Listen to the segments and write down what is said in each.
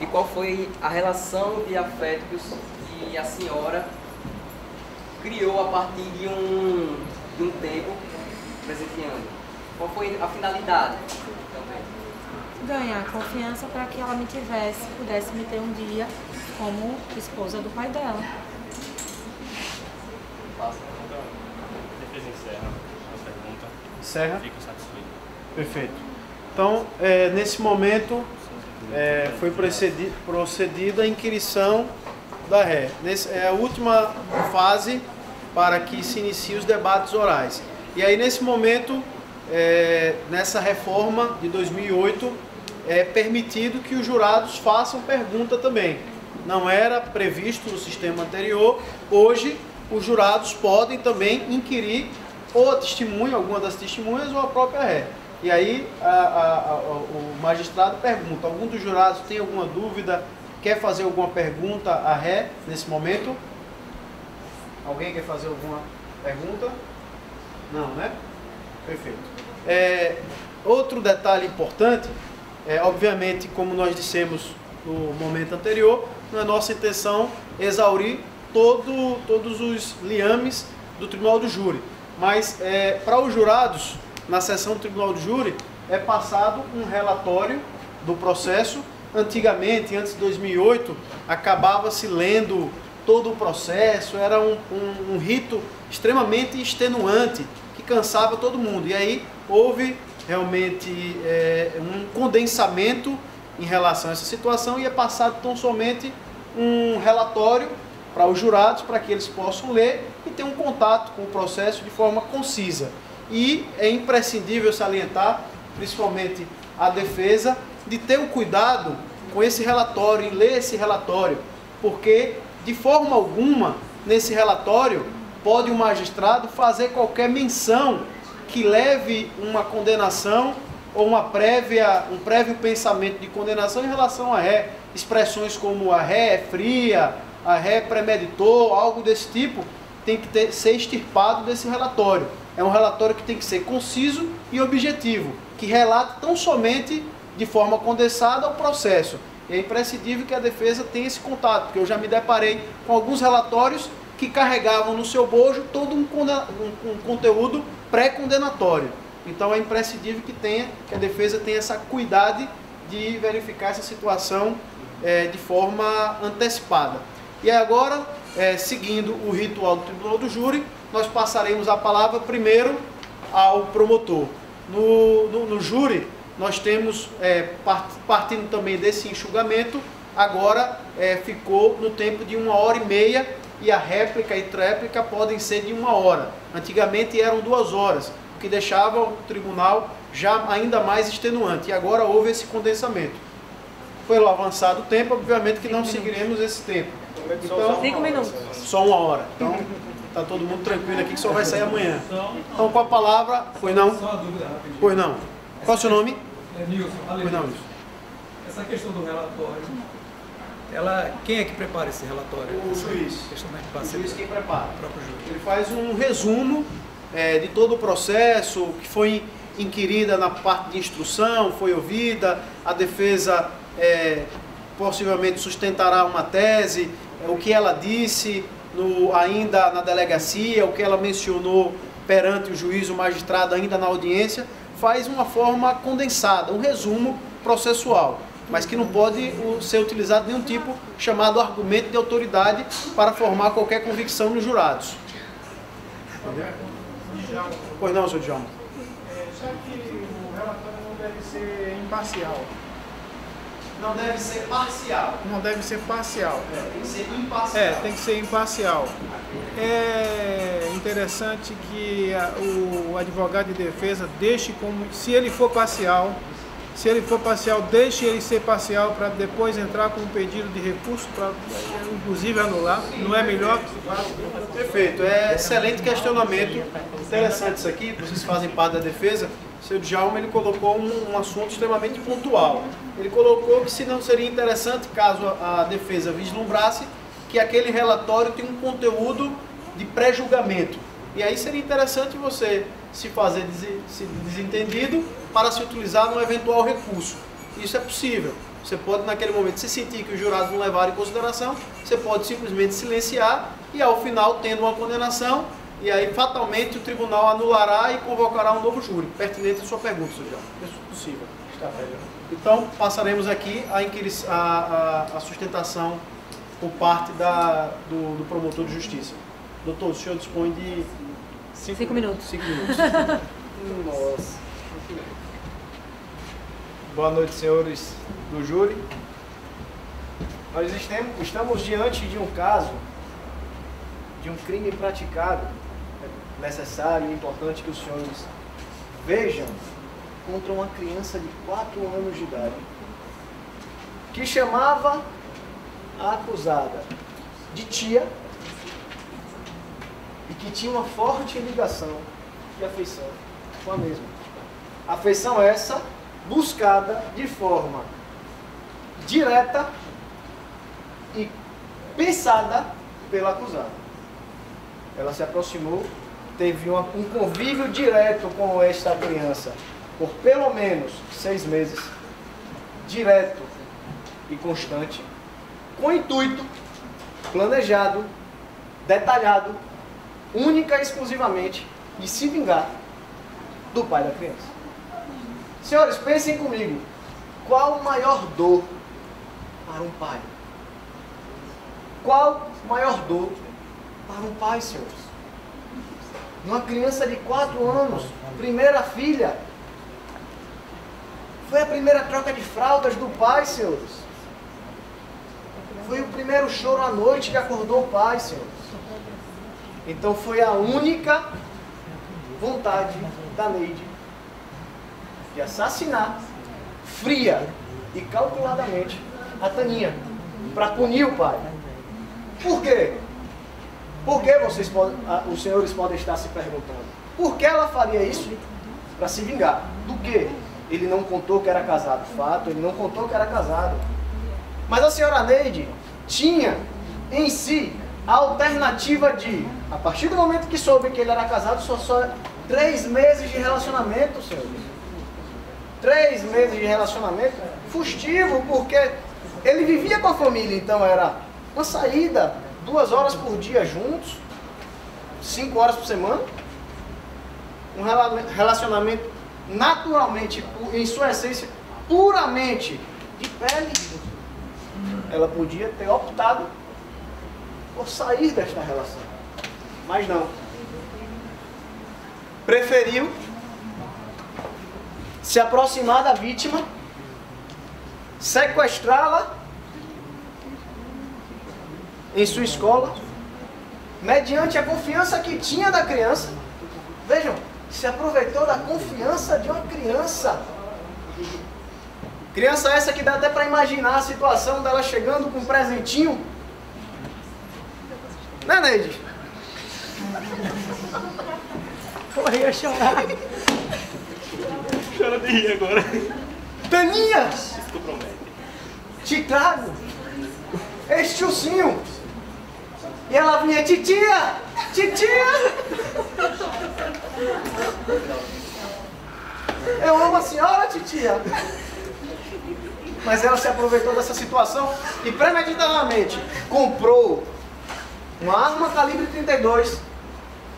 E qual foi a relação de afetos que a senhora criou a partir de um tempo presenteando? Qual foi a finalidade também? Ganhar confiança para que ela pudesse me ter um dia como esposa do pai dela. Passa. A defesa encerra a pergunta. Encerra? Fico satisfeito. Perfeito. Então, nesse momento, foi procedida a inquirição da ré. É a última fase para que se iniciem os debates orais. E aí, nesse momento, nessa reforma de 2008, é permitido que os jurados façam pergunta também. Não era previsto no sistema anterior. Hoje, os jurados podem também inquirir ou a testemunha, alguma das testemunhas, ou a própria ré. E aí, o magistrado pergunta: algum dos jurados tem alguma dúvida, quer fazer alguma pergunta à ré nesse momento? Alguém quer fazer alguma pergunta? Não, né? Perfeito. Outro detalhe importante, obviamente, como nós dissemos no momento anterior, não é nossa intenção exaurir todos os liames do Tribunal do Júri. Mas, para os jurados, na sessão do Tribunal do Júri, é passado um relatório do processo. Antigamente, antes de 2008, acabava-se lendo todo o processo, era um rito extremamente extenuante, que cansava todo mundo. E aí houve realmente um condensamento em relação a essa situação e é passado tão somente um relatório para os jurados, para que eles possam ler e ter um contato com o processo de forma concisa. E é imprescindível salientar, principalmente a defesa, de ter o cuidado com esse relatório, em ler esse relatório, porque de forma alguma nesse relatório pode o magistrado fazer qualquer menção que leve uma condenação ou um prévio pensamento de condenação em relação à ré. Expressões como a ré é fria, a ré premeditou, algo desse tipo, tem que ser extirpado desse relatório. É um relatório que tem que ser conciso e objetivo, que relate tão somente de forma condensada o processo. E é imprescindível que a defesa tenha esse contato, porque eu já me deparei com alguns relatórios que carregavam no seu bojo todo um conteúdo pré-condenatório. Então é imprescindível que a defesa tenha essa cuidado de verificar essa situação de forma antecipada. E agora, seguindo o ritual do Tribunal do Júri, nós passaremos a palavra primeiro ao promotor. No júri, nós temos, partindo também desse enxugamento, agora ficou no tempo de 1h30 e a réplica e tréplica podem ser de 1 hora. Antigamente eram 2 horas, o que deixava o tribunal já ainda mais extenuante. E agora houve esse condensamento. Pelo avançado tempo, obviamente que não seguiremos esse tempo. Então, 5 minutos. Só 1 hora. Então, está todo mundo tranquilo aqui que só vai sair amanhã. Então, com a palavra... Pois não? Só uma dúvida rapidinho. Pois não. Qual é o seu nome? Nilson. Pois não, Nilson. Essa questão do relatório, quem é que prepara esse relatório? O juiz. O juiz quem prepara. O próprio juiz. Ele faz um resumo de todo o processo, que foi inquirida na parte de instrução, foi ouvida, a defesa possivelmente sustentará uma tese, o que ela disse ainda na delegacia, o que ela mencionou perante o juiz, o magistrado ainda na audiência, faz uma forma condensada, um resumo processual, mas que não pode ser utilizado nenhum tipo chamado argumento de autoridade para formar qualquer convicção nos jurados. Entendeu? Pois não, senhor Djalma. Já que o relatório não deve ser imparcial. Não deve ser parcial. Não deve ser parcial. Tem que ser imparcial. Tem que ser imparcial. É interessante que o advogado de defesa deixe como, se ele for parcial, deixe ele ser parcial para depois entrar com um pedido de recurso para, inclusive, anular. Não é melhor? Perfeito. Excelente questionamento. Interessante isso aqui. Vocês fazem parte da defesa. O seu Djalma, ele colocou um assunto extremamente pontual. Ele colocou que se não seria interessante, caso a defesa vislumbrasse, que aquele relatório tem um conteúdo de pré-julgamento. E aí seria interessante você se fazer desentendido para se utilizar num eventual recurso. Isso é possível. Você pode, naquele momento, se sentir que os jurados não levaram em consideração, você pode simplesmente silenciar e, ao final, tendo uma condenação, e aí, fatalmente, o tribunal anulará e convocará um novo júri, pertinente à sua pergunta, senhor João. É possível. Está velho. Então, passaremos aqui a sustentação por parte do promotor de justiça. Doutor, o senhor dispõe de 5 minutos. 5 minutos. Nossa. Boa noite, senhores do júri. Nós estamos diante de um caso, de um crime praticado. É necessário e importante que os senhores vejam contra uma criança de 4 anos de idade, que chamava a acusada de tia e que tinha uma forte ligação de afeição com a mesma. Afeição essa buscada de forma direta e pensada pela acusada. Ela se aproximou, teve um convívio direto com esta criança por pelo menos 6 meses, direto e constante, com intuito planejado, detalhado, única e exclusivamente de se vingar do pai da criança. Senhores, pensem comigo, qual a maior dor para um pai? Qual a maior dor para um pai, senhores? Uma criança de 4 anos, primeira filha, foi a primeira troca de fraldas do pai, senhores. Foi o primeiro choro à noite que acordou o pai, senhores. Então foi a única vontade da Neide de assassinar, fria e calculadamente, a para punir o pai. Por quê? Por que os senhores podem estar se perguntando? Por que ela faria isso? Para se vingar. Do quê? Ele não contou que era casado. Fato, ele não contou que era casado. Mas a senhora Neide tinha em si a alternativa de, a partir do momento que soube que ele era casado, só 3 meses de relacionamento, senhores. 3 meses de relacionamento fustivo, porque ele vivia com a família, então era uma saída, 2 horas por dia juntos, 5 horas por semana, um relacionamento naturalmente, em sua essência, puramente de pele. Ela podia ter optado por sair desta relação, mas não. Preferiu se aproximar da vítima, sequestrá-la em sua escola, mediante a confiança que tinha da criança. Vejam, se aproveitou da confiança de uma criança. Criança essa que dá até para imaginar a situação dela chegando com um presentinho. Né, Neide? Eu ia chorar. Chora de rir agora. Taninha, Isso compromete. te trago este ursinho. E ela vinha, titia, titia. Eu amo a senhora, titia. Mas ela se aproveitou dessa situação e premeditadamente comprou uma arma calibre 32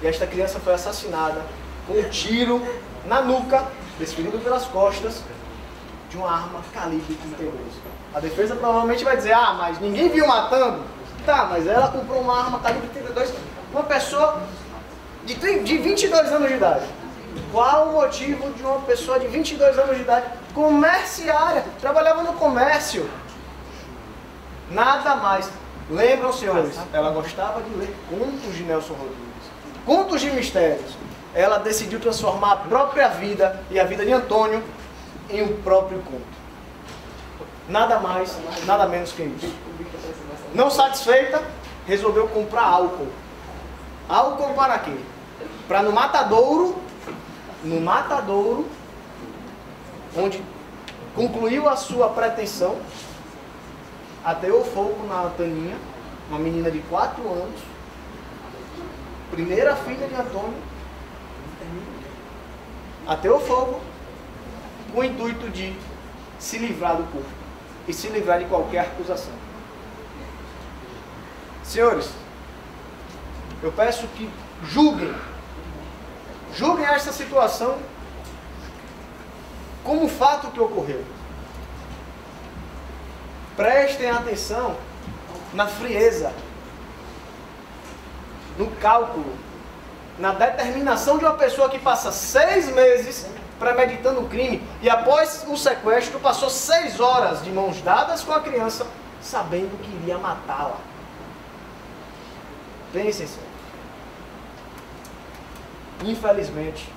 e esta criança foi assassinada com um tiro na nuca, desferido pelas costas, de uma arma calibre 32. A defesa provavelmente vai dizer, ah, mas ninguém viu matando. Tá, mas ela comprou uma arma calibre 32, uma pessoa de 22 anos de idade. Qual o motivo de uma pessoa de 22 anos de idade, comerciária, trabalhava no comércio? Nada mais. Lembram, senhores, ela gostava de ler contos de Nelson Rodrigues, contos de mistérios. Ela decidiu transformar a própria vida e a vida de Antônio em um próprio conto. Nada mais, nada menos que isso. Não satisfeita, resolveu comprar álcool. Álcool para quê? Para no matadouro, onde concluiu a sua pretensão, ateou fogo na Taninha, uma menina de 4 anos, primeira filha de Antônio, ateou fogo com o intuito de se livrar do corpo. e se livrar de qualquer acusação. Senhores, eu peço que julguem esta situação como um fato que ocorreu. Prestem atenção na frieza, no cálculo, na determinação de uma pessoa que passa 6 meses premeditando o crime e após o sequestro passou 6 horas de mãos dadas com a criança, sabendo que iria matá-la. Pensem, senhor. Infelizmente,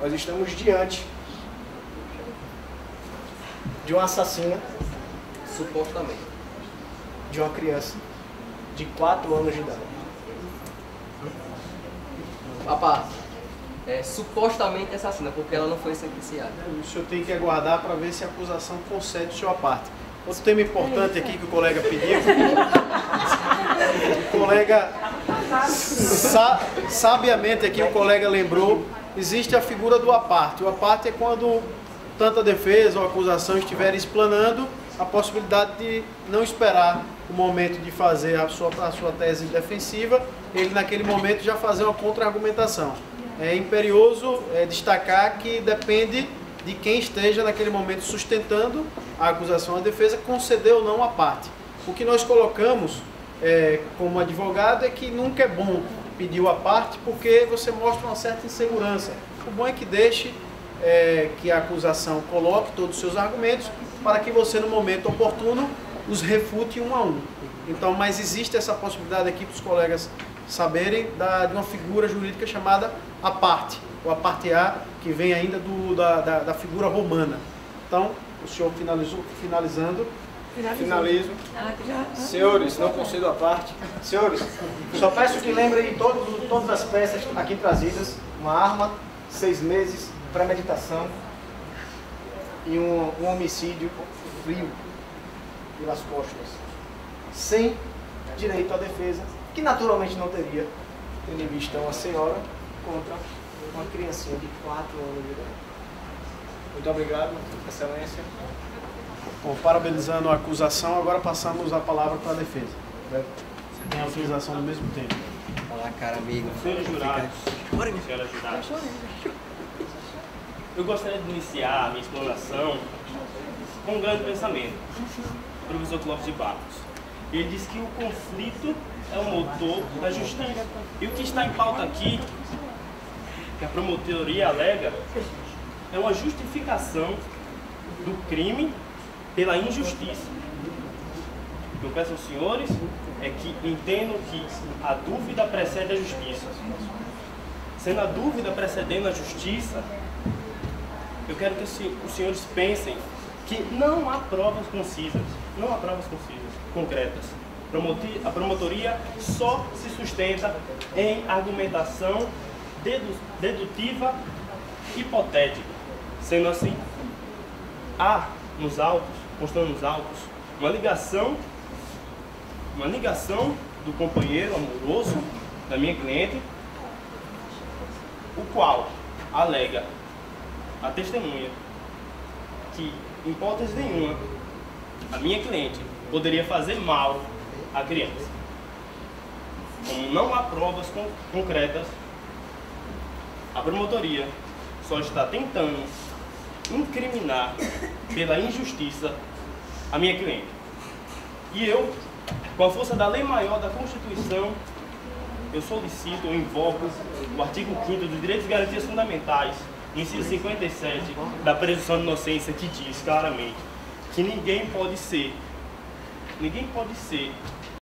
nós estamos diante de uma assassina, Supostamente. de uma criança de 4 anos de idade. Papá, supostamente assassina, porque ela não foi sentenciada. O senhor tem que aguardar para ver se a acusação concede sua parte. Outro tema importante aqui que o colega pediu. O colega, sabiamente aqui, o colega lembrou, existe a figura do à parte. O à parte é quando tanto a defesa ou a acusação estiverem explanando a possibilidade de não esperar o momento de fazer a sua tese defensiva, ele naquele momento já fazer uma contra-argumentação. É imperioso destacar que depende de quem esteja naquele momento sustentando a acusação, a defesa, conceder ou não a parte. O que nós colocamos como advogado é que nunca é bom pedir a parte porque você mostra uma certa insegurança. O bom é que deixe que a acusação coloque todos os seus argumentos para que você, no momento oportuno, os refute um a um. Então, mas existe essa possibilidade aqui para os colegas saberem de uma figura jurídica chamada a parte, ou a parte A, que vem ainda da figura romana. Então, o senhor finalizo. Senhores, não concedo a parte. Senhores, só peço que lembrem de todas as peças aqui trazidas. Uma arma, 6 meses, premeditação e um homicídio frio pelas costas, sem direito à defesa, que naturalmente não teria, tendo em vista uma senhora contra uma criancinha de 4 anos de idade. Muito obrigado, Excelência. Bom, parabenizando a acusação, agora passamos a palavra para a defesa. Você tem a utilização do mesmo tempo. Olá, cara, amigo. Senhores jurados, senhoras juradas, eu gostaria de iniciar a minha explanação com um grande pensamento. O professor Clóvis de Barros. Ele diz que o conflito é o motor da justiça. E o que está em pauta aqui, que a promotoria alega, é uma justificação do crime pela injustiça. O que eu peço aos senhores é que entendam que a dúvida precede a justiça. Sendo a dúvida precedendo a justiça, eu quero que os senhores pensem que não há provas concisas, concretas. A promotoria só se sustenta em argumentação dedutiva hipotética. Sendo assim, há nos autos, constando nos autos, uma ligação do companheiro amoroso da minha cliente, o qual alega a testemunha que, em hipótese nenhuma, a minha cliente poderia fazer mal à criança. Como não há provas concretas, a promotoria só está tentando incriminar pela injustiça a minha cliente. E eu, com a força da lei maior da Constituição, eu solicito, eu invoco o artigo 5º dos Direitos e Garantias Fundamentais, inciso 57 da presunção de inocência, que diz claramente que ninguém pode ser